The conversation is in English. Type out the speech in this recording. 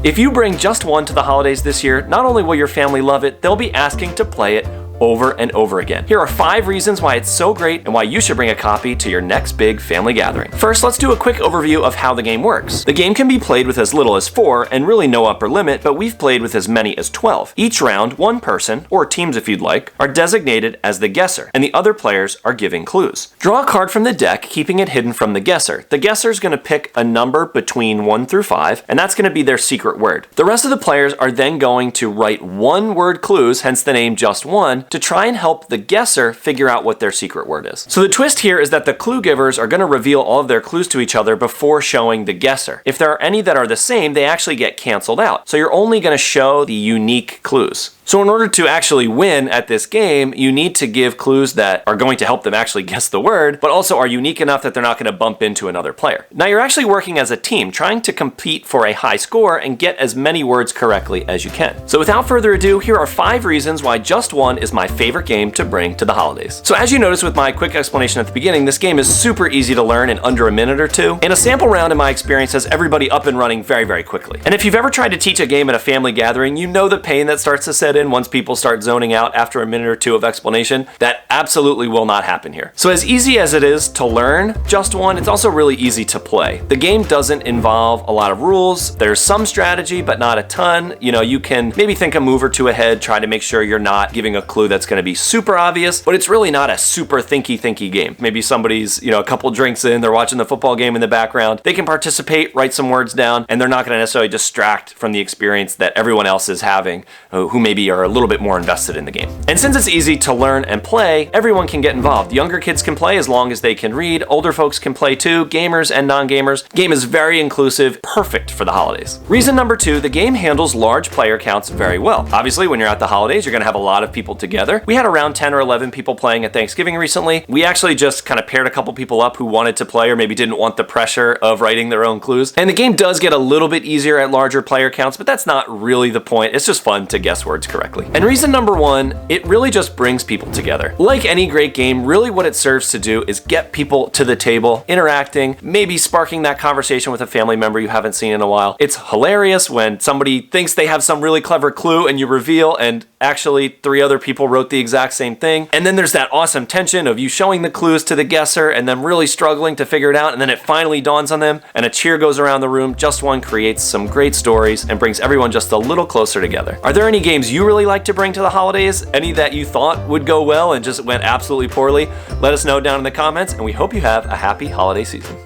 If you bring Just One to the holidays this year, not only will your family love it, they'll be asking to play it over and over again. Here are 5 reasons why it's so great and why you should bring a copy to your next big family gathering. First, let's do a quick overview of how the game works. The game can be played with as little as 4 and really no upper limit, but we've played with as many as 12. Each round, one person, or teams if you'd like, are designated as the guesser, and the other players are giving clues. Draw a card from the deck, keeping it hidden from the guesser. The guesser is going to pick a number between 1 through 5, and that's going to be their secret word. The rest of the players are then going to write one-word clues, hence the name Just One, to try and help the guesser figure out what their secret word is. So the twist here is that the clue givers are going to reveal all of their clues to each other before showing the guesser. If there are any that are the same, they actually get canceled out. So you're only going to show the unique clues. So in order to actually win at this game, you need to give clues that are going to help them actually guess the word, but also are unique enough that they're not going to bump into another player. Now you're actually working as a team, trying to compete for a high score and get as many words correctly as you can. So without further ado, here are 5 reasons why Just One is my favorite game to bring to the holidays. So as you noticed with my quick explanation at the beginning, this game is super easy to learn in under a minute or 2, and a sample round in my experience has everybody up and running very, very quickly. And if you've ever tried to teach a game at a family gathering, you know the pain that starts to set in once people start zoning out after a minute or 2 of explanation. That absolutely will not happen here. So as easy as it is to learn Just One, it's also really easy to play. The game doesn't involve a lot of rules. There's some strategy, but not a ton. You know, you can maybe think a move or 2 ahead, try to make sure you're not giving a clue that's going to be super obvious, but it's really not a super thinky game. Maybe somebody's, a couple drinks in, they're watching the football game in the background. They can participate, write some words down, and they're not going to necessarily distract from the experience that everyone else is having, who maybe are a little bit more invested in the game. And since it's easy to learn and play, everyone can get involved. Younger kids can play as long as they can read. Older folks can play too, gamers and non-gamers. The game is very inclusive, perfect for the holidays. Reason number 2, the game handles large player counts very well. Obviously, when you're at the holidays, you're going to have a lot of people together. We had around 10 or 11 people playing at Thanksgiving recently. We actually just kind of paired a couple people up who wanted to play or maybe didn't want the pressure of writing their own clues. And the game does get a little bit easier at larger player counts, but that's not really the point. It's just fun to guess words correctly. And reason number 1, it really just brings people together. Like any great game, really what it serves to do is get people to the table, interacting, maybe sparking that conversation with a family member you haven't seen in a while. It's hilarious when somebody thinks they have some really clever clue and you reveal and actually 3 other people wrote the exact same thing. And then there's that awesome tension of you showing the clues to the guesser and them really struggling to figure it out, and then it finally dawns on them and a cheer goes around the room. Just One creates some great stories and brings everyone just a little closer together. Are there any games you really like to bring to the holidays? Any that you thought would go well and just went absolutely poorly? Let us know down in the comments, and we hope you have a happy holiday season.